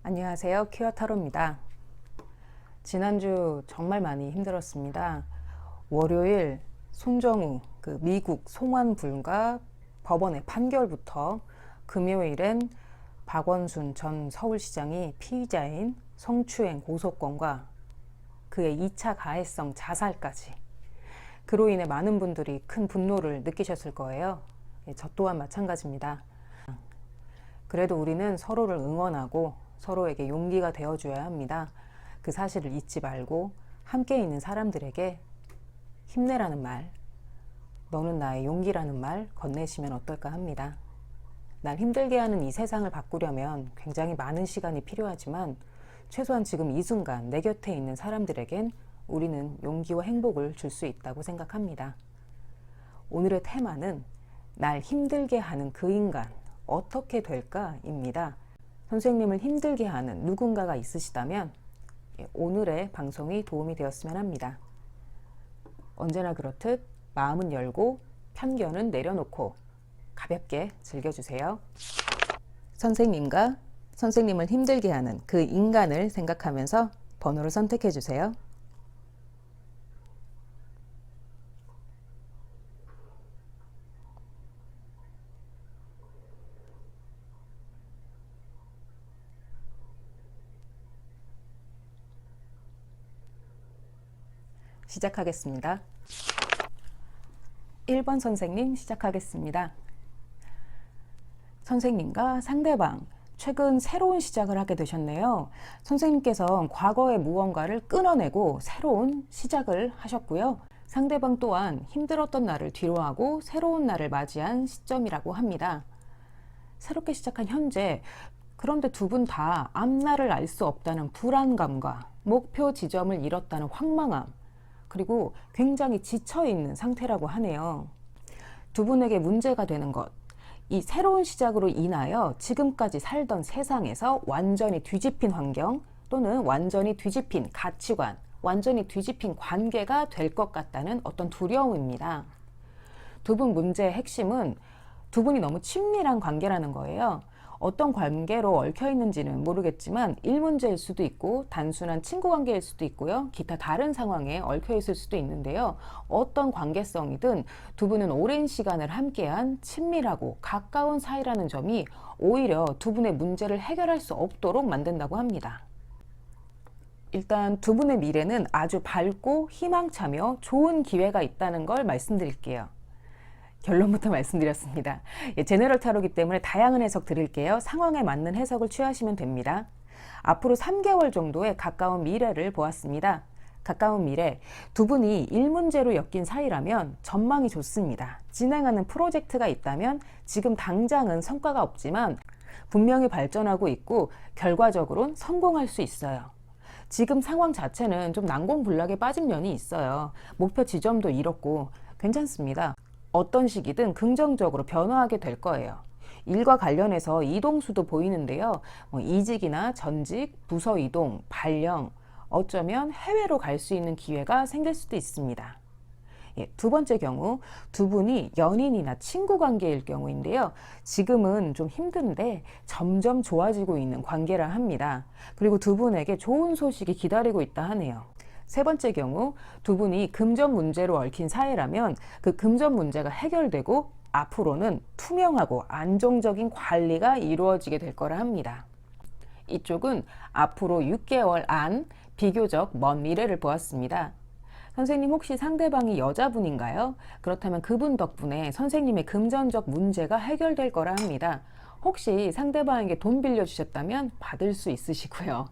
안녕하세요. 퀴어 타로입니다. 지난주 정말 많이 힘들었습니다. 월요일 손정우 미국 송환 불가 법원의 판결부터 금요일엔 박원순 전 서울시장이 피의자인 성추행 고소건과 그의 2차 가해성 자살까지, 그로 인해 많은 분들이 큰 분노를 느끼셨을 거예요. 저 또한 마찬가지입니다. 그래도 우리는 서로를 응원하고 서로에게 용기가 되어줘야 합니다. 그 사실을 잊지 말고 함께 있는 사람들에게 힘내라는 말, 너는 나의 용기라는 말 건네시면 어떨까 합니다. 날 힘들게 하는 이 세상을 바꾸려면 굉장히 많은 시간이 필요하지만 최소한 지금 이 순간 내 곁에 있는 사람들에겐 우리는 용기와 행복을 줄 수 있다고 생각합니다. 오늘의 테마는 날 힘들게 하는 그 인간 어떻게 될까입니다. 선생님을 힘들게 하는 누군가가 있으시다면 오늘의 방송이 도움이 되었으면 합니다. 언제나 그렇듯 마음은 열고 편견은 내려놓고 가볍게 즐겨주세요. 선생님과 선생님을 힘들게 하는 그 인간을 생각하면서 번호를 선택해 주세요. 시작하겠습니다. 1번 선생님 시작하겠습니다. 선생님과 상대방, 최근 새로운 시작을 하게 되셨네요. 선생님께서는 과거의 무언가를 끊어내고 새로운 시작을 하셨고요. 상대방 또한 힘들었던 날을 뒤로하고 새로운 날을 맞이한 시점이라고 합니다. 새롭게 시작한 현재, 그런데 두 분 다 앞날을 알 수 없다는 불안감과 목표 지점을 잃었다는 황망함, 그리고 굉장히 지쳐있는 상태라고 하네요. 두 분에게 문제가 되는 것, 이 새로운 시작으로 인하여 지금까지 살던 세상에서 완전히 뒤집힌 환경 또는 완전히 뒤집힌 가치관, 완전히 뒤집힌 관계가 될 것 같다는 어떤 두려움입니다. 두 분 문제의 핵심은 두 분이 너무 친밀한 관계라는 거예요. 어떤 관계로 얽혀 있는지는 모르겠지만 일 문제일 수도 있고 단순한 친구 관계일 수도 있고요. 기타 다른 상황에 얽혀 있을 수도 있는데요. 어떤 관계성이든 두 분은 오랜 시간을 함께한 친밀하고 가까운 사이라는 점이 오히려 두 분의 문제를 해결할 수 없도록 만든다고 합니다. 일단 두 분의 미래는 아주 밝고 희망차며 좋은 기회가 있다는 걸 말씀드릴게요. 결론부터 말씀드렸습니다. 제너럴 타로이기 때문에 다양한 해석 드릴게요. 상황에 맞는 해석을 취하시면 됩니다. 앞으로 3개월 정도의 가까운 미래를 보았습니다. 가까운 미래, 두 분이 일 문제로 엮인 사이라면 전망이 좋습니다. 진행하는 프로젝트가 있다면 지금 당장은 성과가 없지만 분명히 발전하고 있고 결과적으로는 성공할 수 있어요. 지금 상황 자체는 좀 난공불락에 빠진 면이 있어요. 목표 지점도 잃었고 괜찮습니다. 어떤 시기든 긍정적으로 변화하게 될 거예요. 일과 관련해서 이동수도 보이는데요. 이직이나 전직, 부서 이동, 발령, 어쩌면 해외로 갈 수 있는 기회가 생길 수도 있습니다. 두 번째 경우, 두 분이 연인이나 친구 관계일 경우인데요. 지금은 좀 힘든데 점점 좋아지고 있는 관계라 합니다. 그리고 두 분에게 좋은 소식이 기다리고 있다 하네요. 세 번째 경우, 두 분이 금전 문제로 얽힌 사이라면 그 금전 문제가 해결되고 앞으로는 투명하고 안정적인 관리가 이루어지게 될 거라 합니다. 이쪽은 앞으로 6개월 안 비교적 먼 미래를 보았습니다. 선생님, 혹시 상대방이 여자분인가요? 그렇다면 그분 덕분에 선생님의 금전적 문제가 해결될 거라 합니다. 혹시 상대방에게 돈 빌려주셨다면 받을 수 있으시고요.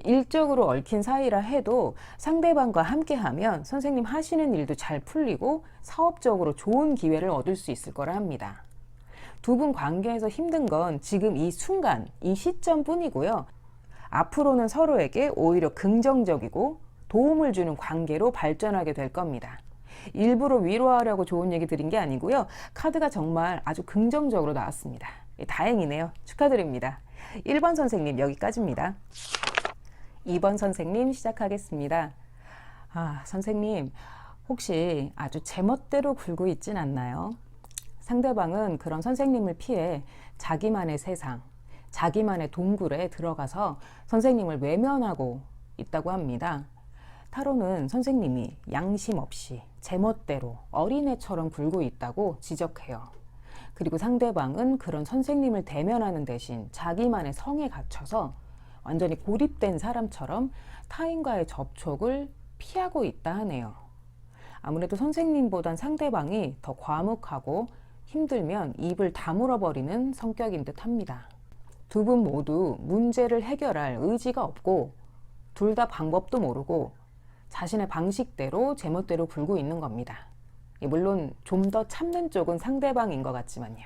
일적으로 얽힌 사이라 해도 상대방과 함께하면 선생님 하시는 일도 잘 풀리고 사업적으로 좋은 기회를 얻을 수 있을 거라 합니다. 두 분 관계에서 힘든 건 지금 이 순간, 이 시점뿐이고요. 앞으로는 서로에게 오히려 긍정적이고 도움을 주는 관계로 발전하게 될 겁니다. 일부러 위로하려고 좋은 얘기 드린 게 아니고요. 카드가 정말 아주 긍정적으로 나왔습니다. 다행이네요. 축하드립니다. 1번 선생님 여기까지입니다. 2번 선생님 시작하겠습니다. 선생님, 혹시 아주 제멋대로 굴고 있진 않나요? 상대방은 그런 선생님을 피해 자기만의 세상, 자기만의 동굴에 들어가서 선생님을 외면하고 있다고 합니다. 타로는 선생님이 양심 없이 제멋대로 어린애처럼 굴고 있다고 지적해요. 그리고 상대방은 그런 선생님을 대면하는 대신 자기만의 성에 갇혀서 완전히 고립된 사람처럼 타인과의 접촉을 피하고 있다 하네요. 아무래도 선생님보단 상대방이 더 과묵하고 힘들면 입을 다물어 버리는 성격인 듯 합니다. 두 분 모두 문제를 해결할 의지가 없고 둘 다 방법도 모르고 자신의 방식대로 제멋대로 굴고 있는 겁니다. 물론 좀 더 참는 쪽은 상대방인 것 같지만요.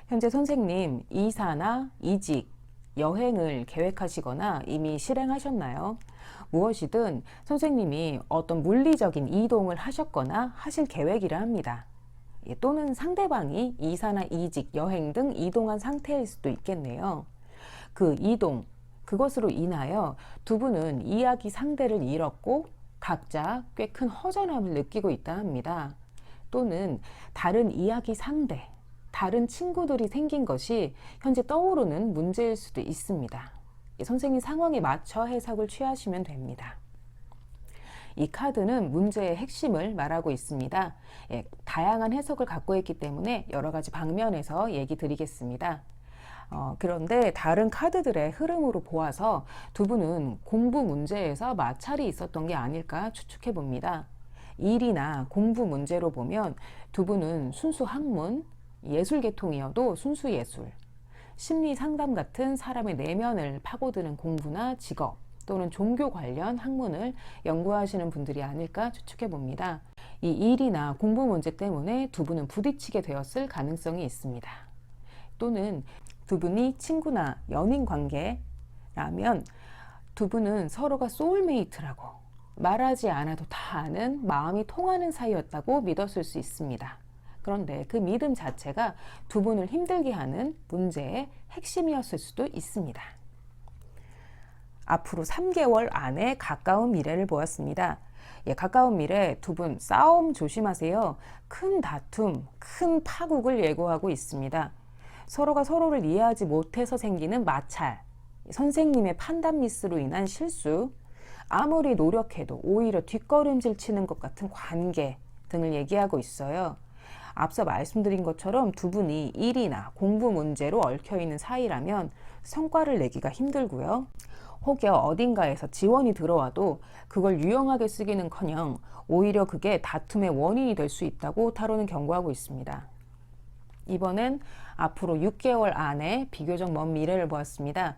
현재 선생님 이사나 이직, 여행을 계획하시거나 이미 실행하셨나요? 무엇이든 선생님이 어떤 물리적인 이동을 하셨거나 하실 계획이라 합니다. 또는 상대방이 이사나 이직, 여행 등 이동한 상태일 수도 있겠네요. 그 이동, 그것으로 인하여 두 분은 이야기 상대를 잃었고 각자 꽤 큰 허전함을 느끼고 있다 합니다. 또는 다른 이야기 상대, 다른 친구들이 생긴 것이 현재 떠오르는 문제일 수도 있습니다. 선생님 상황에 맞춰 해석을 취하시면 됩니다. 이 카드는 문제의 핵심을 말하고 있습니다. 다양한 해석을 갖고 있기 때문에 여러 가지 방면에서 얘기 드리겠습니다. 그런데 다른 카드들의 흐름으로 보아서 두 분은 공부 문제에서 마찰이 있었던 게 아닐까 추측해 봅니다. 일이나 공부 문제로 보면 두 분은 순수 학문, 예술 계통이어도 순수 예술, 심리 상담 같은 사람의 내면을 파고드는 공부나 직업 또는 종교 관련 학문을 연구하시는 분들이 아닐까 추측해 봅니다. 이 일이나 공부 문제 때문에 두 분은 부딪히게 되었을 가능성이 있습니다. 또는 두 분이 친구나 연인 관계라면 두 분은 서로가 소울메이트라고 말하지 않아도 다 아는 마음이 통하는 사이였다고 믿었을 수 있습니다. 그런데 그 믿음 자체가 두 분을 힘들게 하는 문제의 핵심이었을 수도 있습니다. 앞으로 3개월 안에 가까운 미래를 보았습니다. 가까운 미래 두 분 싸움 조심하세요. 큰 다툼, 큰 파국을 예고하고 있습니다. 서로가 서로를 이해하지 못해서 생기는 마찰, 선생님의 판단 미스로 인한 실수, 아무리 노력해도 오히려 뒷걸음질 치는 것 같은 관계 등을 얘기하고 있어요. 앞서 말씀드린 것처럼 두 분이 일이나 공부 문제로 얽혀있는 사이라면 성과를 내기가 힘들고요. 혹여 어딘가에서 지원이 들어와도 그걸 유용하게 쓰기는커녕 오히려 그게 다툼의 원인이 될 수 있다고 타로는 경고하고 있습니다. 이번엔 앞으로 6개월 안에 비교적 먼 미래를 보았습니다.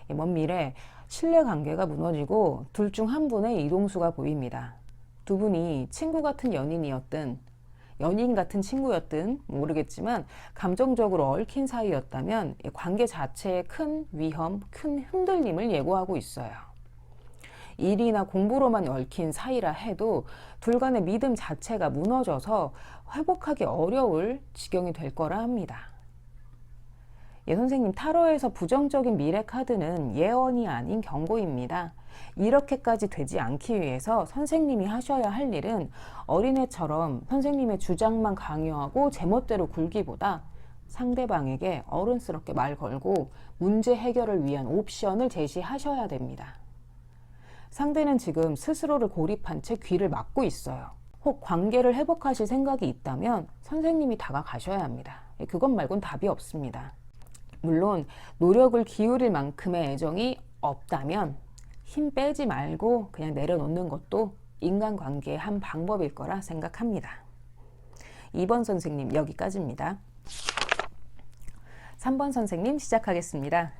먼 미래, 신뢰관계가 무너지고 둘 중 한 분의 이동수가 보입니다. 두 분이 친구 같은 연인이었든 연인 같은 친구였든 모르겠지만 감정적으로 얽힌 사이였다면 관계 자체에 큰 위험, 큰 흔들림을 예고하고 있어요. 일이나 공부로만 얽힌 사이라 해도 둘 간의 믿음 자체가 무너져서 회복하기 어려울 지경이 될 거라 합니다. 선생님 타로에서 부정적인 미래 카드는 예언이 아닌 경고입니다. 이렇게까지 되지 않기 위해서 선생님이 하셔야 할 일은 어린애처럼 선생님의 주장만 강요하고 제멋대로 굴기보다 상대방에게 어른스럽게 말 걸고 문제 해결을 위한 옵션을 제시하셔야 됩니다. 상대는 지금 스스로를 고립한 채 귀를 막고 있어요. 혹 관계를 회복하실 생각이 있다면 선생님이 다가가셔야 합니다. 그것 말곤 답이 없습니다. 물론 노력을 기울일 만큼의 애정이 없다면 힘 빼지 말고 그냥 내려놓는 것도 인간관계의 한 방법일 거라 생각합니다. 2번 선생님 여기까지입니다. 3번 선생님 시작하겠습니다.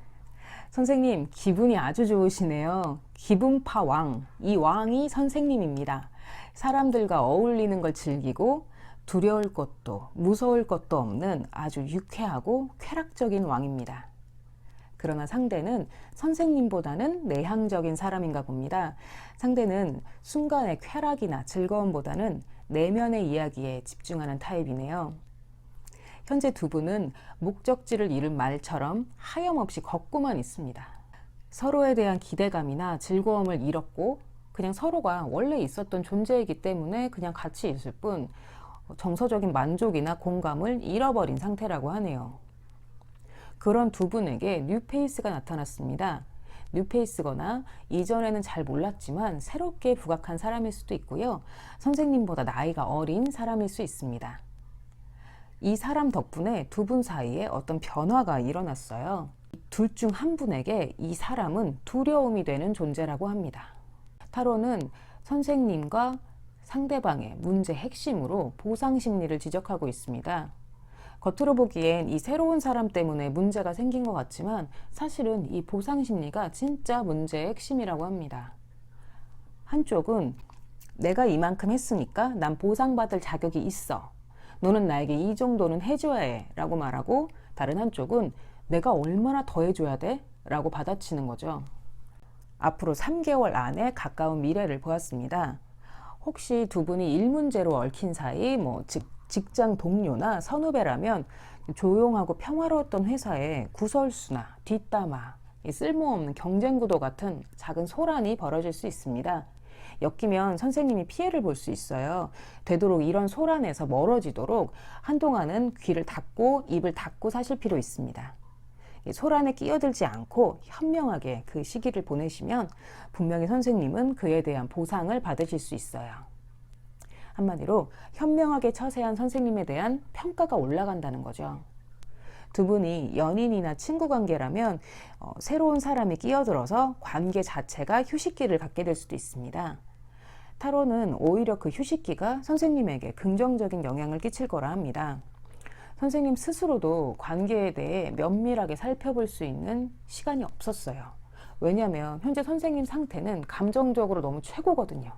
선생님 기분이 아주 좋으시네요. 기분파 왕, 이 왕이 선생님입니다. 사람들과 어울리는 걸 즐기고 두려울 것도 무서울 것도 없는 아주 유쾌하고 쾌락적인 왕입니다. 그러나 상대는 선생님보다는 내향적인 사람인가 봅니다. 상대는 순간의 쾌락이나 즐거움보다는 내면의 이야기에 집중하는 타입이네요. 현재 두 분은 목적지를 잃은 말처럼 하염없이 걷고만 있습니다. 서로에 대한 기대감이나 즐거움을 잃었고 그냥 서로가 원래 있었던 존재이기 때문에 그냥 같이 있을 뿐 정서적인 만족이나 공감을 잃어버린 상태라고 하네요. 그런 두 분에게 뉴페이스가 나타났습니다. 뉴페이스거나 이전에는 잘 몰랐지만 새롭게 부각한 사람일 수도 있고요. 선생님보다 나이가 어린 사람일 수 있습니다. 이 사람 덕분에 두 분 사이에 어떤 변화가 일어났어요. 둘 중 한 분에게 이 사람은 두려움이 되는 존재라고 합니다. 타로는 선생님과 상대방의 문제 핵심으로 보상 심리를 지적하고 있습니다. 겉으로 보기엔 이 새로운 사람 때문에 문제가 생긴 것 같지만 사실은 이 보상 심리가 진짜 문제의 핵심이라고 합니다. 한쪽은 내가 이만큼 했으니까 난 보상받을 자격이 있어. 너는 나에게 이 정도는 해줘야 해 라고 말하고, 다른 한쪽은 내가 얼마나 더 해줘야 돼? 라고 받아치는 거죠. 앞으로 3개월 안에 가까운 미래를 보았습니다. 혹시 두 분이 일 문제로 얽힌 사이, 직장 동료나 선후배라면 조용하고 평화로웠던 회사에 구설수나 뒷담화, 쓸모없는 경쟁 구도 같은 작은 소란이 벌어질 수 있습니다. 엮이면 선생님이 피해를 볼 수 있어요. 되도록 이런 소란에서 멀어지도록 한동안은 귀를 닫고 입을 닫고 사실 필요 있습니다. 소란에 끼어들지 않고 현명하게 그 시기를 보내시면 분명히 선생님은 그에 대한 보상을 받으실 수 있어요. 한마디로 현명하게 처세한 선생님에 대한 평가가 올라간다는 거죠. 두 분이 연인이나 친구 관계라면 새로운 사람이 끼어들어서 관계 자체가 휴식기를 갖게 될 수도 있습니다. 타로는 오히려 그 휴식기가 선생님에게 긍정적인 영향을 끼칠 거라 합니다. 선생님 스스로도 관계에 대해 면밀하게 살펴볼 수 있는 시간이 없었어요. 왜냐하면 현재 선생님 상태는 감정적으로 너무 최고거든요.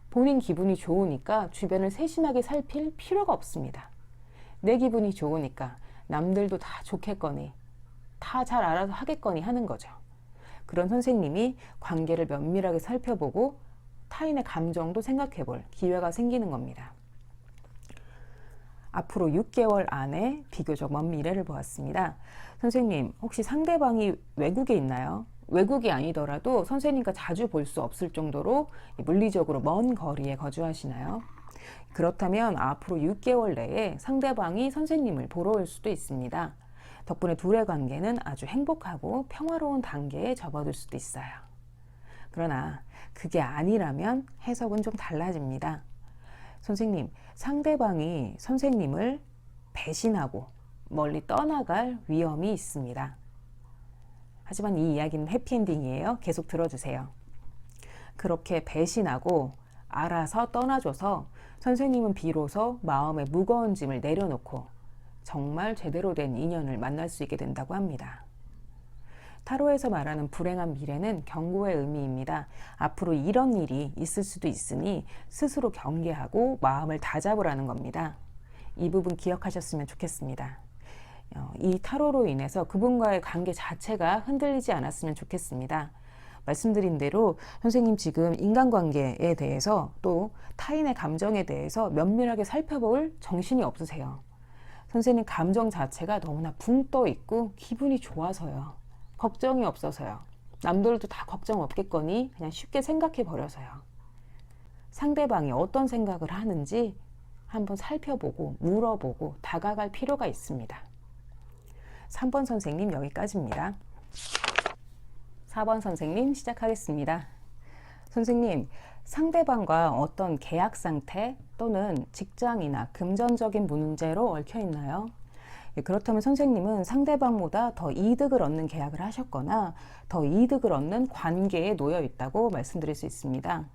본인 기분이 좋으니까 주변을 세심하게 살필 필요가 없습니다. 내 기분이 좋으니까 남들도 다 좋겠거니, 다 잘 알아서 하겠거니 하는 거죠. 그런 선생님이 관계를 면밀하게 살펴보고 타인의 감정도 생각해 볼 기회가 생기는 겁니다. 앞으로 6개월 안에 비교적 먼 미래를 보았습니다. 선생님, 혹시 상대방이 외국에 있나요? 외국이 아니더라도 선생님과 자주 볼 수 없을 정도로 물리적으로 먼 거리에 거주하시나요? 그렇다면 앞으로 6개월 내에 상대방이 선생님을 보러 올 수도 있습니다. 덕분에 둘의 관계는 아주 행복하고 평화로운 단계에 접어들 수도 있어요. 그러나 그게 아니라면 해석은 좀 달라집니다. 선생님, 상대방이 선생님을 배신하고 멀리 떠나갈 위험이 있습니다. 하지만 이 이야기는 해피엔딩이에요. 계속 들어주세요. 그렇게 배신하고 알아서 떠나줘서 선생님은 비로소 마음의 무거운 짐을 내려놓고 정말 제대로 된 인연을 만날 수 있게 된다고 합니다. 타로에서 말하는 불행한 미래는 경고의 의미입니다. 앞으로 이런 일이 있을 수도 있으니 스스로 경계하고 마음을 다잡으라는 겁니다. 이 부분 기억하셨으면 좋겠습니다. 이 타로로 인해서 그분과의 관계 자체가 흔들리지 않았으면 좋겠습니다. 말씀드린 대로 선생님 지금 인간관계에 대해서 또 타인의 감정에 대해서 면밀하게 살펴볼 정신이 없으세요. 선생님 감정 자체가 너무나 붕 떠 있고 기분이 좋아서요. 걱정이 없어서요. 남들도 다 걱정 없겠거니 그냥 쉽게 생각해 버려서요. 상대방이 어떤 생각을 하는지 한번 살펴보고 물어보고 다가갈 필요가 있습니다. 3번 선생님 여기까지입니다. 4번 선생님 시작하겠습니다. 선생님, 상대방과 어떤 계약 상태 또는 직장이나 금전적인 문제로 얽혀 있나요? 그렇다면 선생님은 상대방보다 더 이득을 얻는 계약을 하셨거나 더 이득을 얻는 관계에 놓여 있다고 말씀드릴 수 있습니다.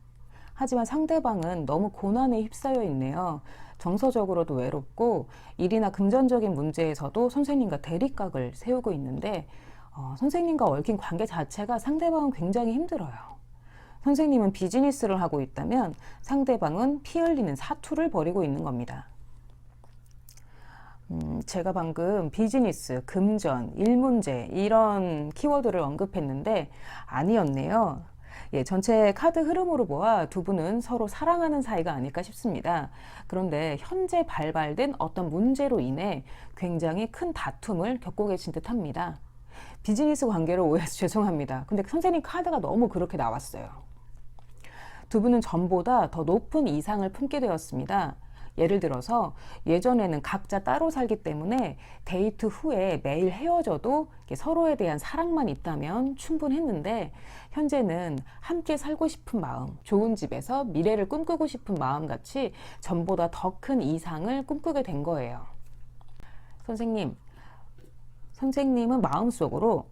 하지만 상대방은 너무 고난에 휩싸여 있네요. 정서적으로도 외롭고 일이나 금전적인 문제에서도 선생님과 대립각을 세우고 있는데 선생님과 얽힌 관계 자체가 상대방은 굉장히 힘들어요. 선생님은 비즈니스를 하고 있다면 상대방은 피 흘리는 사투를 벌이고 있는 겁니다. 제가 방금 비즈니스, 금전, 일 문제 이런 키워드를 언급했는데 아니었네요. 전체 카드 흐름으로 보아 두 분은 서로 사랑하는 사이가 아닐까 싶습니다. 그런데 현재 발발된 어떤 문제로 인해 굉장히 큰 다툼을 겪고 계신 듯 합니다. 비즈니스 관계로 오해해서 죄송합니다. 근데 선생님 카드가 너무 그렇게 나왔어요. 두 분은 전보다 더 높은 이상을 품게 되었습니다. 예를 들어서 예전에는 각자 따로 살기 때문에 데이트 후에 매일 헤어져도 서로에 대한 사랑만 있다면 충분했는데, 현재는 함께 살고 싶은 마음, 좋은 집에서 미래를 꿈꾸고 싶은 마음 같이 전보다 더 큰 이상을 꿈꾸게 된 거예요. 선생님은 마음속으로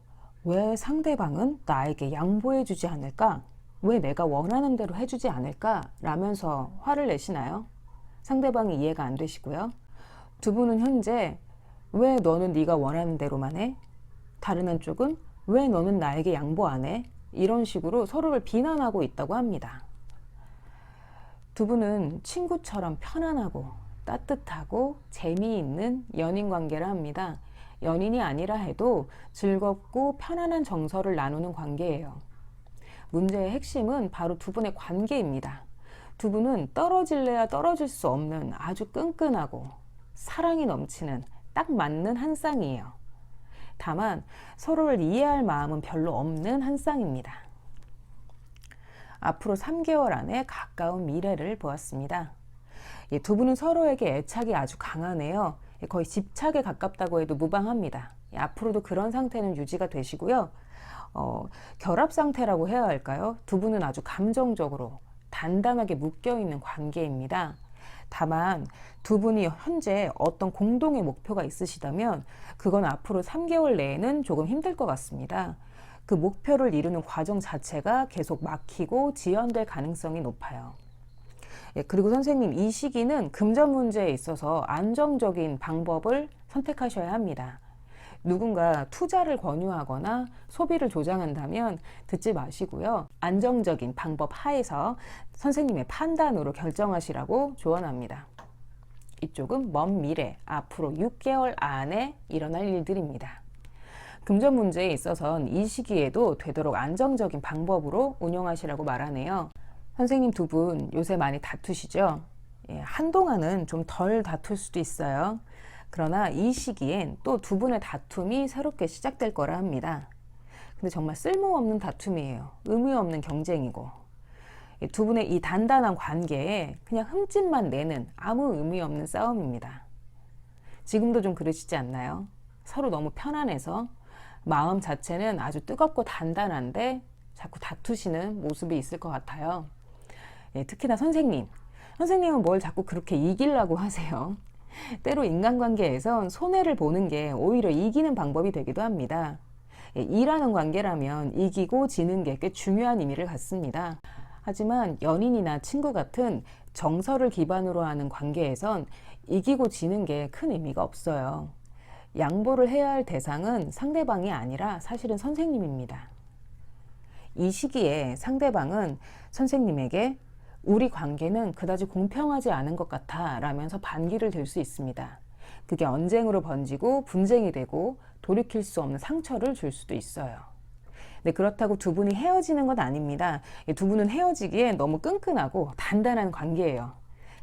왜 상대방은 나에게 양보해주지 않을까? 왜 내가 원하는 대로 해주지 않을까? 라면서 화를 내시나요? 상대방이 이해가 안 되시고요. 두 분은 현재 왜 너는 네가 원하는 대로만 해? 다른 한쪽은 왜 너는 나에게 양보 안 해? 이런 식으로 서로를 비난하고 있다고 합니다. 두 분은 친구처럼 편안하고 따뜻하고 재미있는 연인 관계를 합니다. 연인이 아니라 해도 즐겁고 편안한 정서를 나누는 관계예요. 문제의 핵심은 바로 두 분의 관계입니다. 두 분은 떨어질래야 떨어질 수 없는 아주 끈끈하고 사랑이 넘치는 딱 맞는 한 쌍이에요. 다만 서로를 이해할 마음은 별로 없는 한 쌍입니다. 앞으로 3개월 안에 가까운 미래를 보았습니다. 두 분은 서로에게 애착이 아주 강하네요. 거의 집착에 가깝다고 해도 무방합니다. 앞으로도 그런 상태는 유지가 되시고요. 결합 상태라고 해야 할까요? 두 분은 아주 감정적으로 단단하게 묶여있는 관계입니다. 다만 두 분이 현재 어떤 공동의 목표가 있으시다면 그건 앞으로 3개월 내에는 조금 힘들 것 같습니다. 그 목표를 이루는 과정 자체가 계속 막히고 지연될 가능성이 높아요. 그리고 선생님, 이 시기는 금전 문제에 있어서 안정적인 방법을 선택하셔야 합니다. 누군가 투자를 권유하거나 소비를 조장한다면 듣지 마시고요. 안정적인 방법 하에서 선생님의 판단으로 결정하시라고 조언합니다. 이쪽은 먼 미래, 앞으로 6개월 안에 일어날 일들입니다. 금전 문제에 있어서는 이 시기에도 되도록 안정적인 방법으로 운영하시라고 말하네요. 선생님 두 분 요새 많이 다투시죠? 한동안은 좀 덜 다툴 수도 있어요. 그러나 이 시기엔 또 두 분의 다툼이 새롭게 시작될 거라 합니다. 근데 정말 쓸모없는 다툼이에요. 의미 없는 경쟁이고, 두 분의 이 단단한 관계에 그냥 흠집만 내는 아무 의미 없는 싸움입니다. 지금도 좀 그러시지 않나요? 서로 너무 편안해서 마음 자체는 아주 뜨겁고 단단한데 자꾸 다투시는 모습이 있을 것 같아요. 특히나 선생님은 뭘 자꾸 그렇게 이기려고 하세요. 때로 인간관계에선 손해를 보는 게 오히려 이기는 방법이 되기도 합니다. 일하는 관계라면 이기고 지는 게 꽤 중요한 의미를 갖습니다. 하지만 연인이나 친구 같은 정서를 기반으로 하는 관계에선 이기고 지는 게 큰 의미가 없어요. 양보를 해야 할 대상은 상대방이 아니라 사실은 선생님입니다. 이 시기에 상대방은 선생님에게 우리 관계는 그다지 공평하지 않은 것 같아 라면서 반기를 들 수 있습니다. 그게 언쟁으로 번지고 분쟁이 되고 돌이킬 수 없는 상처를 줄 수도 있어요. 네, 그렇다고 두 분이 헤어지는 건 아닙니다. 두 분은 헤어지기에 너무 끈끈하고 단단한 관계예요.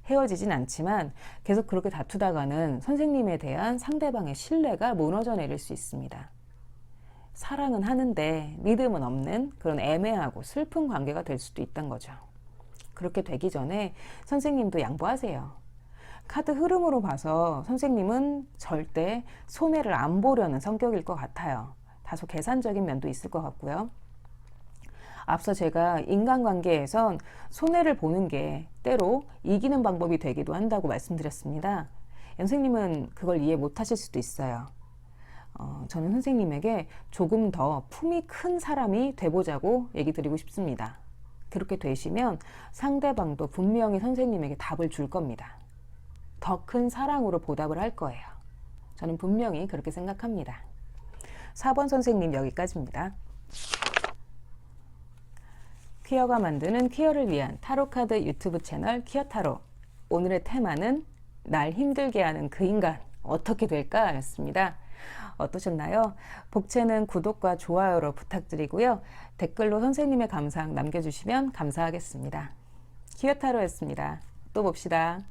헤어지진 않지만 계속 그렇게 다투다가는 선생님에 대한 상대방의 신뢰가 무너져 내릴 수 있습니다. 사랑은 하는데 믿음은 없는 그런 애매하고 슬픈 관계가 될 수도 있다는 거죠. 그렇게 되기 전에 선생님도 양보하세요. 카드 흐름으로 봐서 선생님은 절대 손해를 안 보려는 성격일 것 같아요. 다소 계산적인 면도 있을 것 같고요. 앞서 제가 인간관계에선 손해를 보는 게 때로 이기는 방법이 되기도 한다고 말씀드렸습니다. 선생님은 그걸 이해 못 하실 수도 있어요. 저는 선생님에게 조금 더 품이 큰 사람이 돼보자고 얘기 드리고 싶습니다. 그렇게 되시면 상대방도 분명히 선생님에게 답을 줄 겁니다. 더 큰 사랑으로 보답을 할 거예요. 저는 분명히 그렇게 생각합니다. 4번 선생님 여기까지입니다. 퀴어가 만드는 퀴어를 위한 타로카드 유튜브 채널 퀴어타로. 오늘의 테마는 날 힘들게 하는 그 인간 어떻게 될까 였습니다. 어떠셨나요? 복채는 구독과 좋아요로 부탁드리고요. 댓글로 선생님의 감상 남겨주시면 감사하겠습니다. 퀴어타로였습니다. 또 봅시다.